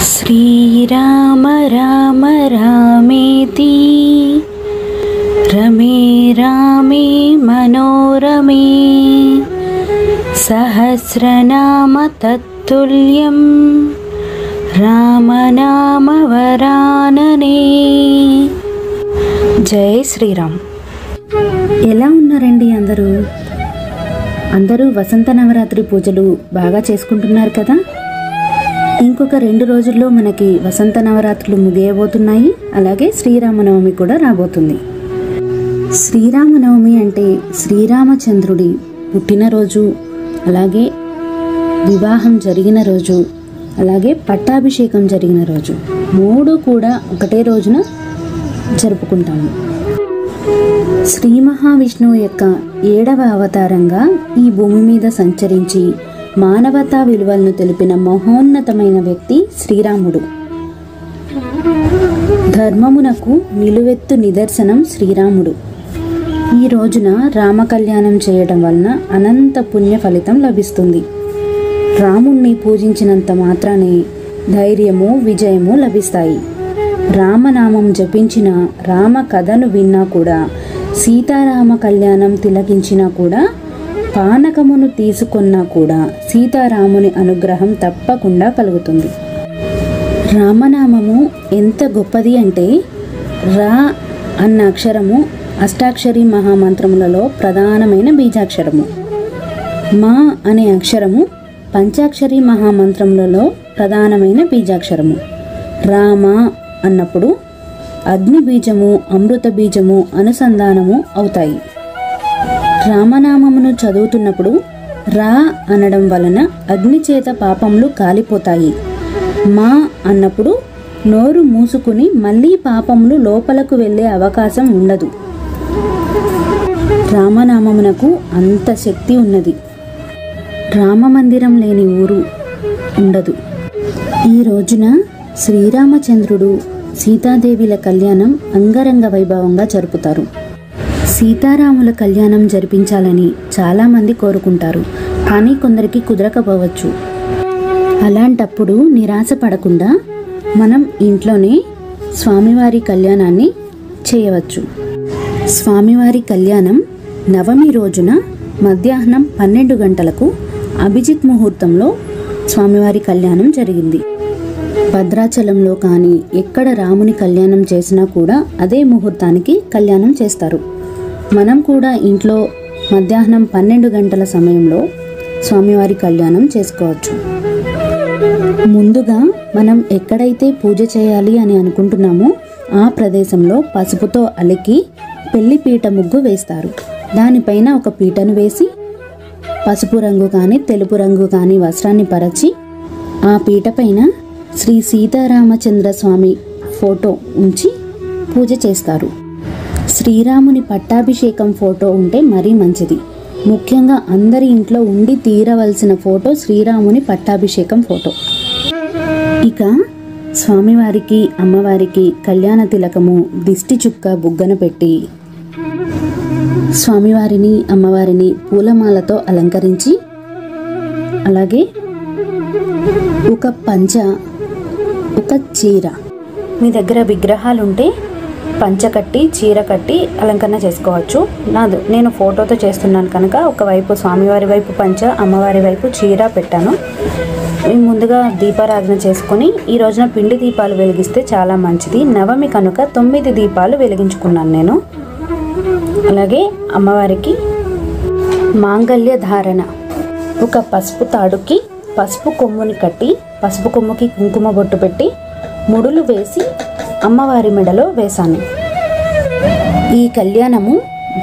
श्रीराम राम रामेति रमे रामे मनोरमे सहस्रनाम तत्तुल्यं रामनाम वरानने। जय श्रीराम। ఎలా ఉన్నారండి అందరూ వసంత నవరాత్రి పూజలు బాగా చేసుకుంటున్నారు కదా. ఇంకొక 2 రోజుల్లో మనకి వసంత నవరాత్రులు ముగియబోతున్నాయి. అలాగే శ్రీరామనవమి కూడా రాబోతుంది. శ్రీరామనవమి అంటే శ్రీరామచంద్రుడి పుట్టినరోజు, అలాగే వివాహం జరిగిన రోజు, అలాగే పట్టాభిషేకం జరిగిన రోజు, 3 కూడా ఒకటే రోజున జరుపుకుంటాము. శ్రీ మహావిష్ణువు యొక్క 7వ అవతారంగా ఈ భూమి మీద సంచరించి మానవతా విలువలను తెలిపిన మహోన్నతమైన వ్యక్తి శ్రీరాముడు. ధర్మమునకు నిలువెత్తు నిదర్శనం శ్రీరాముడు. ఈ రోజున రామ కళ్యాణం చేయడం వలన అనంత పుణ్య ఫలితం లభిస్తుంది. రాముణ్ణి పూజించినంత మాత్రానే ధైర్యము, విజయము లభిస్తాయి. రామనామం జపించిన, రామ కథను విన్నా కూడా, సీతారామ కళ్యాణం తిలకించినా కూడా, పానకమును తీసుకున్నా కూడా సీతారాముని అనుగ్రహం తప్పకుండా కలుగుతుంది. రామనామము ఎంత గొప్పది అంటే, రా అన్న అక్షరము అష్టాక్షరి మహామంత్రములలో ప్రధానమైన బీజాక్షరము. మా అనే అక్షరము పంచాక్షరి మహామంత్రములలో ప్రధానమైన బీజాక్షరము. రామ అన్నప్పుడు అగ్ని బీజము, అమృత బీజము అనుసంధానము అవుతాయి. రామనామమును చదువుతున్నప్పుడు రా అనడం వలన అగ్ని చేత పాపములు కాలిపోతాయి. మా అన్నప్పుడు నోరు మూసుకుని మళ్ళీ పాపములు లోపలకు వెళ్ళే అవకాశం ఉండదు. రామనామమునకు అంత శక్తి ఉన్నది. రామమందిరం లేని ఊరు ఉండదు. ఈ రోజున శ్రీరామచంద్రుడు, సీతాదేవిల కళ్యాణం అంగరంగ వైభవంగా జరుపుతారు. సీతారాముల కళ్యాణం జరిపించాలని చాలామంది కోరుకుంటారు, కానీ కొందరికి కుదరకపోవచ్చు. అలాంటప్పుడు నిరాశ పడకుండా మనం ఇంట్లోనే స్వామివారి కళ్యాణాన్ని చేయవచ్చు. స్వామివారి కళ్యాణం నవమి రోజున మధ్యాహ్నం 12 గంటలకు అభిజిత్ ముహూర్తంలో స్వామివారి కళ్యాణం జరిగింది. భద్రాచలంలో కానీ ఎక్కడ రాముని కళ్యాణం చేసినా కూడా అదే ముహూర్తానికి కళ్యాణం చేస్తారు. మనం కూడా ఇంట్లో మధ్యాహ్నం 12 గంటల సమయంలో స్వామివారి కళ్యాణం చేసుకోవచ్చు. ముందుగా మనం ఎక్కడైతే పూజ చేయాలి అని అనుకుంటున్నామో ఆ ప్రదేశంలో పసుపుతో అలికి పెళ్లి పీట ముగ్గు వేస్తారు. దానిపైన ఒక పీటను వేసి పసుపు రంగు కానీ తెలుపు రంగు కానీ వస్త్రాన్ని పరచి ఆ పీట పైన శ్రీ సీతారామచంద్ర స్వామి ఫోటో ఉంచి పూజ చేస్తారు. శ్రీరాముని పట్టాభిషేకం ఫోటో ఉంటే మరీ మంచిది. ముఖ్యంగా అందరి ఇంట్లో ఉండి తీరవలసిన ఫోటో శ్రీరాముని పట్టాభిషేకం ఫోటో. ఇక స్వామివారికి, అమ్మవారికి కళ్యాణ తిలకము, దిష్టి చుక్క బుగ్గన పెట్టి స్వామివారిని, అమ్మవారిని పూలమాలతో అలంకరించి, అలాగే ఒక పంచ, ఒక చీర, మీ దగ్గర విగ్రహాలు ఉంటే పంచ కట్టి, చీర కట్టి అలంకరణ చేసుకోవచ్చు. నేను ఫోటోతో చేస్తున్నాను కనుక ఒకవైపు స్వామివారి వైపు పంచ, అమ్మవారి వైపు చీర పెట్టాను. ముందుగా దీపారాధన చేసుకొని ఈ రోజున పిండి దీపాలు వెలిగిస్తే చాలా మంచిది. నవమి కనుక 9 దీపాలు వెలిగించుకున్నాను నేను. అలాగే అమ్మవారికి మాంగళ్య ధారణ, ఒక పసుపు తాడుకి పసుపు కొమ్ముని కట్టి, పసుపు కొమ్ముకి కుంకుమ బొట్టు పెట్టి ముడులు వేసి అమ్మవారి మెడలో వేశాను. ఈ కళ్యాణము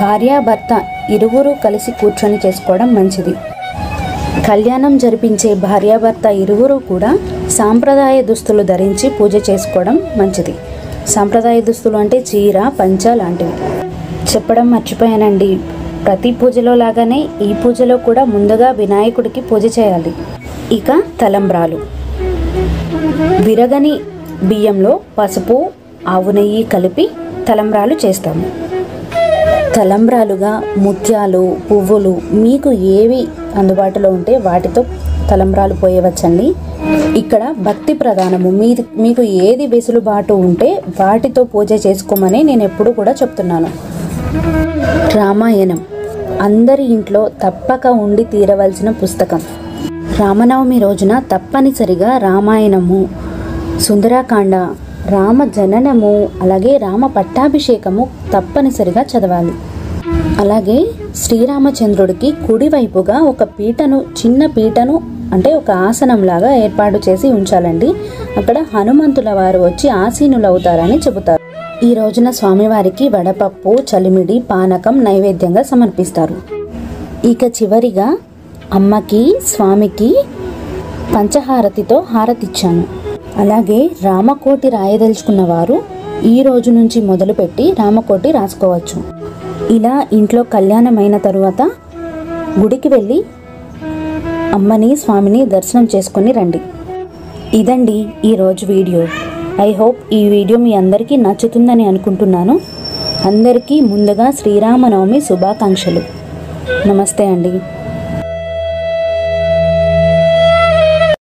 భార్యాభర్త ఇరువురు కలిసి కూర్చొని చేసుకోవడం మంచిది. కళ్యాణం జరిపించే భార్యాభర్త ఇరువురు కూడా సాంప్రదాయ దుస్తులు ధరించి పూజ చేసుకోవడం మంచిది. సాంప్రదాయ దుస్తులు అంటే చీర, పంచ లాంటివి. చెప్పడం మర్చిపోయానండి, ప్రతి పూజలో లాగానే ఈ పూజలో కూడా ముందుగా వినాయకుడికి పూజ చేయాలి. ఇక తలంబ్రాలు, విరగని బియ్యంలో పసుపు, ఆవు నెయ్యి కలిపి తలంబ్రాలు చేస్తాము. తలంబ్రాలుగా ముత్యాలు, పువ్వులు మీకు ఏవి అందుబాటులో ఉంటే వాటితో తలంబ్రాలు పోయవచ్చండి. ఇక్కడ భక్తి ప్రధానము. మీకు ఏది వెసులుబాటు ఉంటే వాటితో పూజ చేసుకోమని నేను ఎప్పుడు కూడా చెప్తున్నాను. రామాయణం అందరి ఇంట్లో తప్పక ఉండి తీరవలసిన పుస్తకం. రామనవమి రోజున తప్పనిసరిగా రామాయణము, సుందరాకాండ, రామ జననము, అలాగే రామ పట్టాభిషేకము తప్పనిసరిగా చదవాలి. అలాగే శ్రీరామచంద్రుడికి కుడివైపుగా ఒక పీటను, చిన్న పీటను అంటే ఒక ఆసనంలాగా ఏర్పాటు చేసి ఉంచాలండి. అక్కడ హనుమంతుల వారు వచ్చి ఆసీనులవుతారని చెబుతారు. ఈ రోజున స్వామివారికి వడపప్పు, చలిమిడి, పానకం నైవేద్యంగా సమర్పిస్తారు. ఇక చివరిగా అమ్మకి, స్వామికి పంచహారతితో హారతిచ్చాను. అలాగే రామకోటి రాయదలుచుకున్న వారు ఈ రోజు నుంచి మొదలుపెట్టి రామకోటి రాసుకోవచ్చు. ఇలా ఇంట్లో కళ్యాణమైన తరువాత గుడికి వెళ్ళి అమ్మని, స్వామిని దర్శనం చేసుకొని రండి. ఇదండి ఈరోజు వీడియో. ఐ హోప్ ఈ వీడియో మీ అందరికీ నచ్చుతుందని అనుకుంటున్నాను. అందరికీ ముందుగా శ్రీరామనవమి శుభాకాంక్షలు. నమస్తే అండి.